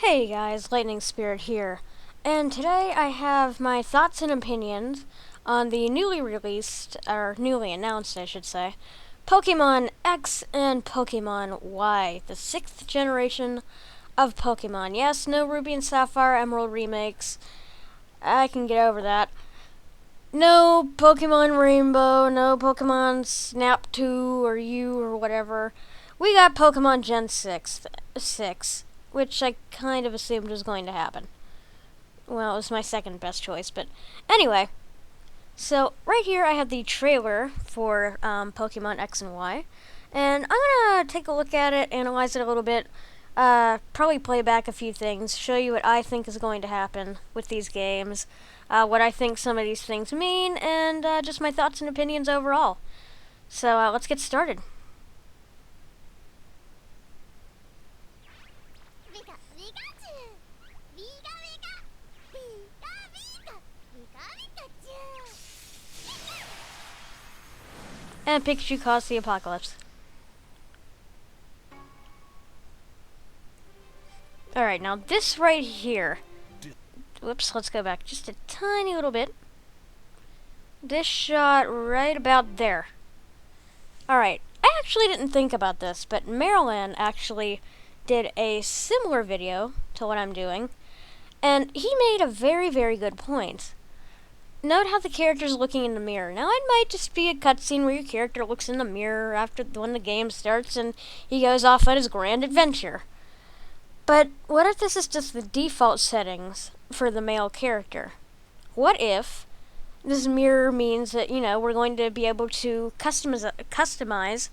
Hey guys, Lightning Spirit here, and today I have my thoughts and opinions on the newly released, or newly announced I should say, Pokemon X and Pokemon Y, the 6th generation of Pokemon. Yes, no Ruby and Sapphire Emerald remakes, I can get over that. No Pokemon Rainbow, no Pokemon Snap 2 or U or whatever. We got Pokemon Gen 6, which I kind of assumed was going to happen. Well, it was my second best choice, but anyway. So, right here I have the trailer for Pokemon X and Y, and I'm going to take a look at it, analyze it a little bit, probably play back a few things, show you what I think is going to happen with these games, what I think some of these things mean, and just my thoughts and opinions overall. So, let's get started. And Pikachu caused the apocalypse. Alright, now this right here. Whoops, let's go back just a tiny little bit. This shot right about there. Alright, I actually didn't think about this, but Marilyn actually did a similar video to what I'm doing, and he made a very, very good point. Note how the character's looking in the mirror. Now, it might just be a cutscene where your character looks in the mirror after when the game starts and he goes off on his grand adventure. But what if this is just the default settings for the male character? What if this mirror means that, you know, we're going to be able to customize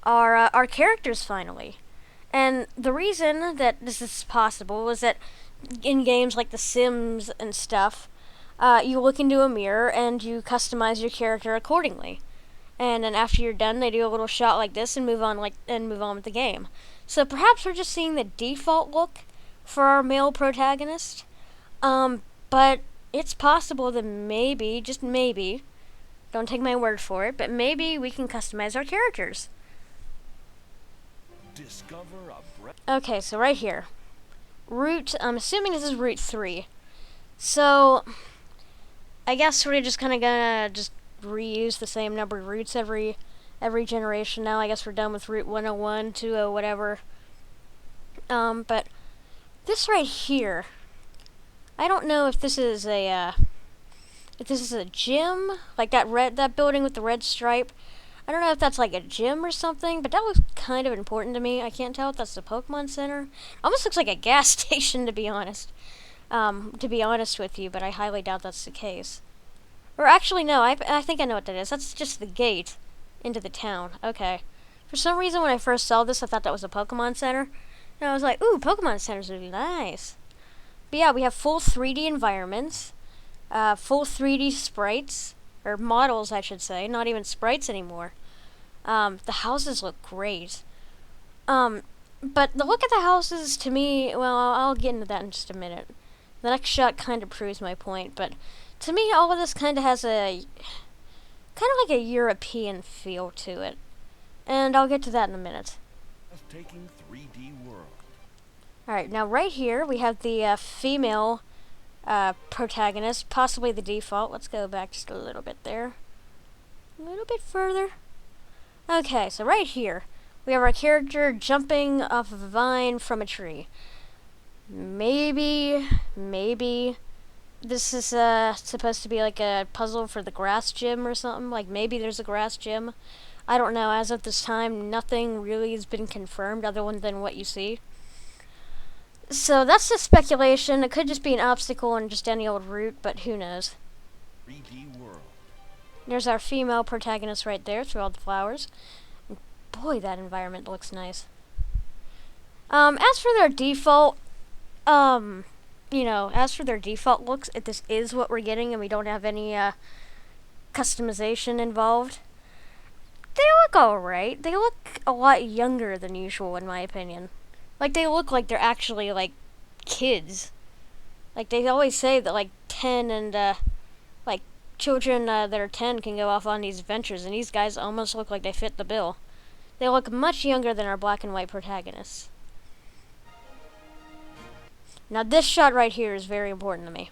our characters finally? And the reason that this is possible is that in games like The Sims and stuff, you look into a mirror and you customize your character accordingly. And then after you're done, they do a little shot like this and move on with the game. So perhaps we're just seeing the default look for our male protagonist. But it's possible that maybe, just maybe, don't take my word for it, but maybe we can customize our characters. Okay, so right here. I'm assuming this is Route 3. So, I guess we're just kind of gonna just reuse the same number of routes every generation now. I guess we're done with Route 101, 20, whatever. But this right here, I don't know if this is a gym, like that building with the red stripe. I don't know if that's like a gym or something, but that looks kind of important to me. I can't tell if that's the Pokemon Center. Almost looks like a gas station, to be honest. With you, but I highly doubt that's the case. Or actually, no, I think I know what that is. That's just the gate into the town. Okay. For some reason, when I first saw this, I thought that was a Pokemon Center. And I was like, ooh, Pokemon Centers would be nice. But yeah, we have full 3D environments, full 3D sprites, or models, I should say, not even sprites anymore. The houses look great. But the look at the houses, to me, well, I'll get into that in just a minute. The next shot kind of proves my point, but to me, all of this kind of has kind of like a European feel to it. And I'll get to that in a minute. Alright, now right here, we have the female protagonist, possibly the default. Let's go back just a little bit there. A little bit further. Okay, so right here, we have our character jumping off of a vine from a tree. Maybe this is supposed to be like a puzzle for the grass gym or something. Like maybe there's a grass gym. I don't know. As of this time, nothing really has been confirmed other than what you see. So that's just speculation. It could just be an obstacle and just any old route, but who knows. 3D world. There's our female protagonist right there through all the flowers. And boy, that environment looks nice. As for their default, looks, if this is what we're getting and we don't have any customization involved, they look alright. They look a lot younger than usual, in my opinion. Like, they look like they're actually, like, kids. Like, they always say that, like, 10 and, children that are 10 can go off on these adventures, and these guys almost look like they fit the bill. They look much younger than our black and white protagonists. Now this shot right here is very important to me.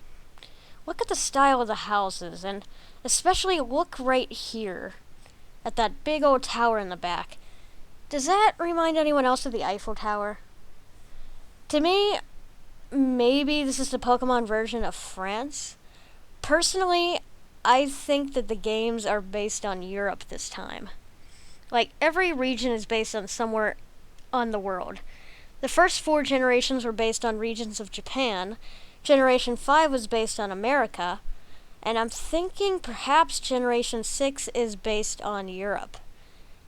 Look at the style of the houses, and especially look right here at that big old tower in the back. Does that remind anyone else of the Eiffel Tower? To me, maybe this is the Pokemon version of France. Personally, I think that the games are based on Europe this time. Like, every region is based on somewhere on the world. The first 4 generations were based on regions of Japan. Generation 5 was based on America. And I'm thinking perhaps Generation 6 is based on Europe.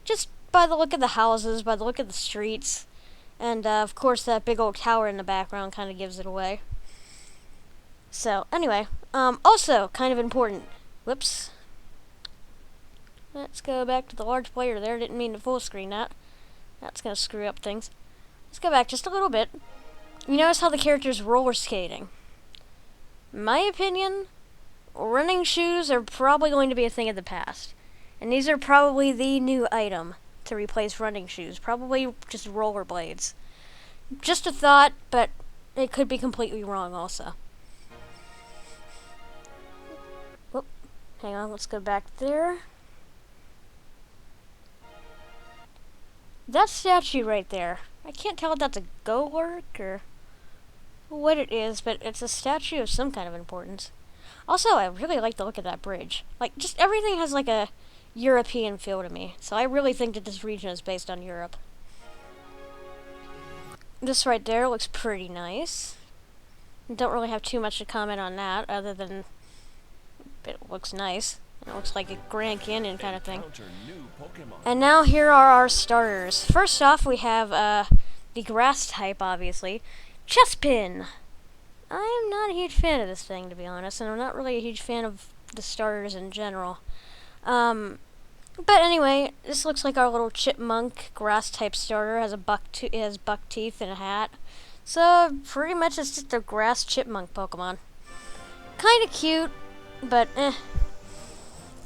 Just by the look of the houses, by the look of the streets. And, of course, that big old tower in the background kind of gives it away. So, anyway, also, kind of important. Whoops. Let's go back to the large player there. Didn't mean to full screen that. That's going to screw up things. Let's go back just a little bit. You notice how the character's roller skating. In my opinion, running shoes are probably going to be a thing of the past. And these are probably the new item to replace running shoes. Probably just rollerblades. Just a thought, but it could be completely wrong also. Whoop. Hang on, let's go back there. That statue right there, I can't tell if that's a Golurk or what it is, but it's a statue of some kind of importance. Also, I really like the look of that bridge. Like, just everything has like a European feel to me, so I really think that this region is based on Europe. This right there looks pretty nice. Don't really have too much to comment on that, other than it looks nice. It looks like a Grand Canyon kind of thing. And now here are our starters. First off, we have the grass type, obviously. Chespin! I am not a huge fan of this thing, to be honest, and I'm not really a huge fan of the starters in general. But anyway, this looks like our little chipmunk grass type starter. It has buck teeth and a hat. So pretty much it's just a grass chipmunk Pokemon. Kind of cute, but eh.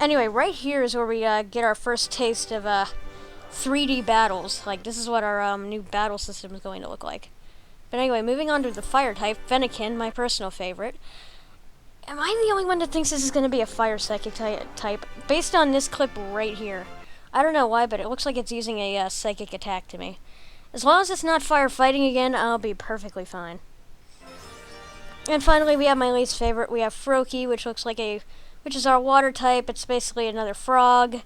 Anyway, right here is where we get our first taste of 3D battles. Like, this is what our new battle system is going to look like. But anyway, moving on to the fire type, Fennekin, my personal favorite. Am I the only one that thinks this is going to be a fire psychic type? Based on this clip right here. I don't know why, but it looks like it's using a psychic attack to me. As long as it's not firefighting again, I'll be perfectly fine. And finally, we have my least favorite. We have Froakie, which is our water type. It's basically another frog.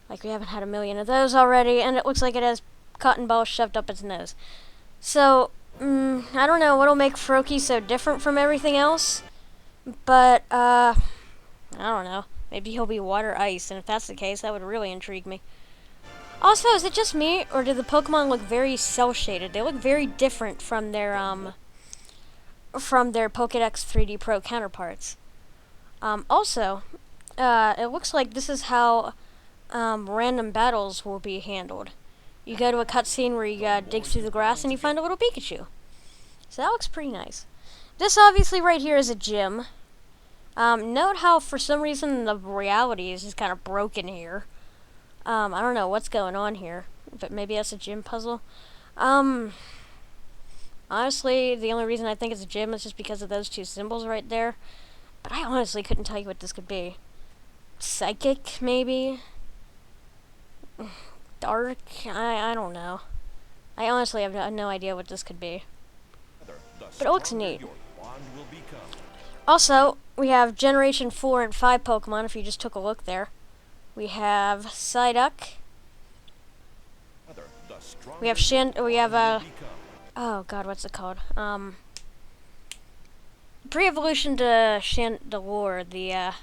Like, we haven't had a million of those already, and it looks like it has cotton balls shoved up its nose. So, I don't know what'll make Froakie so different from everything else, but, I don't know. Maybe he'll be water ice, and if that's the case, that would really intrigue me. Also, is it just me, or do the Pokemon look very cel-shaded? They look very different from their Pokédex 3D Pro counterparts. Also, it looks like this is how random battles will be handled. You go to a cutscene where you dig through the grass and you find a little Pikachu. So that looks pretty nice. This obviously right here is a gym. Note how for some reason the reality is just kind of broken here. I don't know what's going on here, but maybe that's a gym puzzle. Honestly, the only reason I think it's a gym is just because of those two symbols right there. But I honestly couldn't tell you what this could be. Psychic, maybe? Dark? I don't know. I honestly have no idea what this could be. But it looks neat. Also, we have Generation 4 and 5 Pokemon, if you just took a look there. We have Psyduck. We have oh god, what's it called? Pre-evolution to Chandelure, the,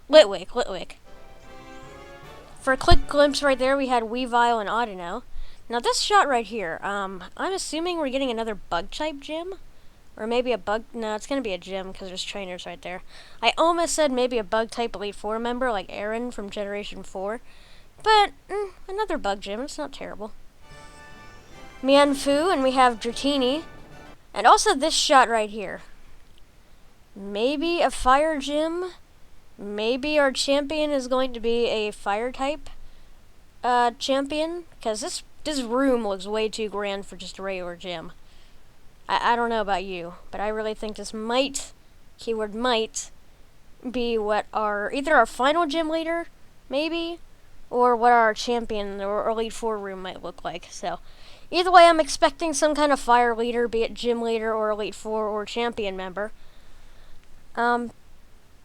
Litwick. For a quick glimpse right there, we had Weavile and Audino. Now this shot right here, I'm assuming we're getting another bug-type gym? Or maybe a bug, no, it's gonna be a gym, because there's trainers right there. I almost said maybe a bug-type Elite Four member, like Aaron from Generation 4. But, another bug gym, it's not terrible. Mienfoo, and we have Dratini. And also this shot right here. Maybe a fire gym? Maybe our champion is going to be a fire type champion, because this room looks way too grand for just a regular gym. I don't know about you, but I really think this might, keyword might, be what either our final gym leader, maybe, or what our champion or Elite Four room might look like. So, either way, I'm expecting some kind of fire leader, be it gym leader or Elite Four or champion member.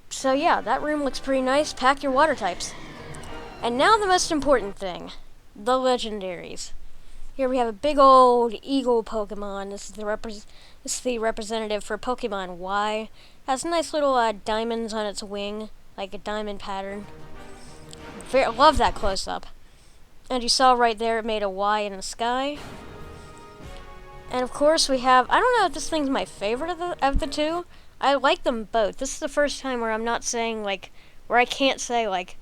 So yeah, that room looks pretty nice. Pack your water types. And now the most important thing, the legendaries. Here we have a big old eagle Pokemon. This is the representative for Pokemon Y. Has nice little diamonds on its wing, like a diamond pattern. Love that close up. And you saw right there, it made a Y in the sky. And of course we have, I don't know if this thing's my favorite of the two. I like them both. This is the first time where I'm not saying, like, where I can't say, like,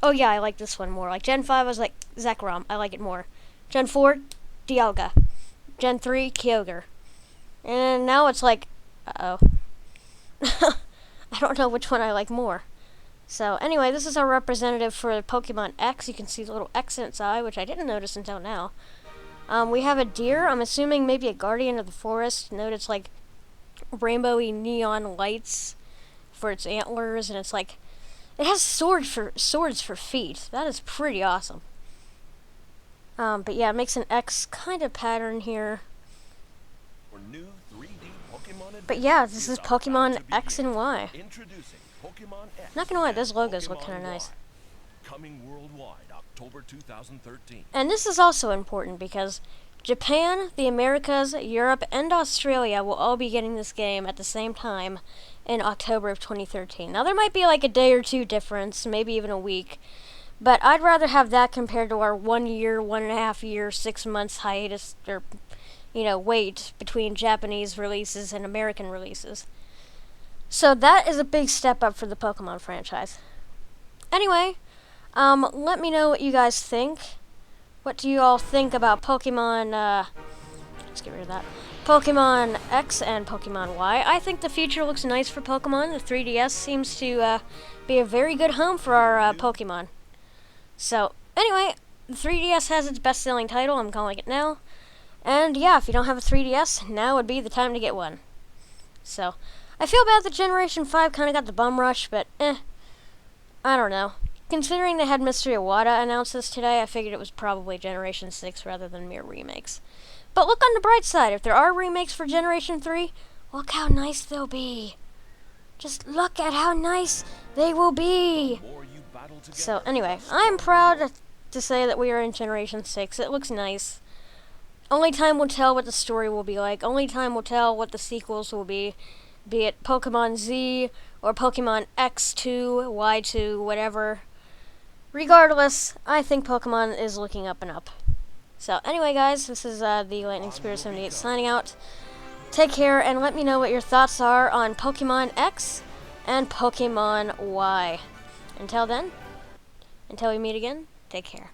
oh yeah, I like this one more. Like, Gen 5, I was like, Zekrom, I like it more. Gen 4, Dialga. Gen 3, Kyogre. And now it's like, uh-oh. I don't know which one I like more. So, anyway, this is our representative for Pokemon X. You can see the little X in its eye, which I didn't notice until now. We have a deer. I'm assuming maybe a guardian of the forest. Note it's like rainbowy neon lights for its antlers, and it's like it has swords for feet. That is pretty awesome. But yeah, it makes an X kind of pattern here. But yeah, this is Pokemon X and Y. Not gonna lie, those logos look kind of nice. Coming worldwide, October 2013. And this is also important because Japan, the Americas, Europe, and Australia will all be getting this game at the same time in October of 2013. Now, there might be like a day or two difference, maybe even a week, but I'd rather have that compared to our 1 year, 1.5 year, 6 months hiatus, or, wait between Japanese releases and American releases. So that is a big step up for the Pokemon franchise. Anyway, let me know what you guys think. What do you all think about Pokemon, let's get rid of that, Pokemon X and Pokemon Y? I think the future looks nice for Pokemon. The 3DS seems to be a very good home for our Pokemon. So, anyway, the 3DS has its best-selling title, I'm calling it now. And yeah, if you don't have a 3DS, now would be the time to get one. So, I feel bad that Generation 5 kind of got the bum rush, but I don't know. Considering they had Mystery Iwata announce this today, I figured it was probably Generation 6 rather than mere remakes. But look on the bright side, if there are remakes for Generation 3, look how nice they'll be. Just look at how nice they will be. So anyway, I'm proud to say that we are in Generation 6. It looks nice. Only time will tell what the story will be like. Only time will tell what the sequels will be it Pokemon Z or Pokemon X2, Y2, whatever. Regardless, I think Pokemon is looking up and up. So anyway, guys, this is the Lightning Spear 78 signing out. Take care, and let me know what your thoughts are on Pokemon X and Pokemon Y. Until then, until we meet again, take care.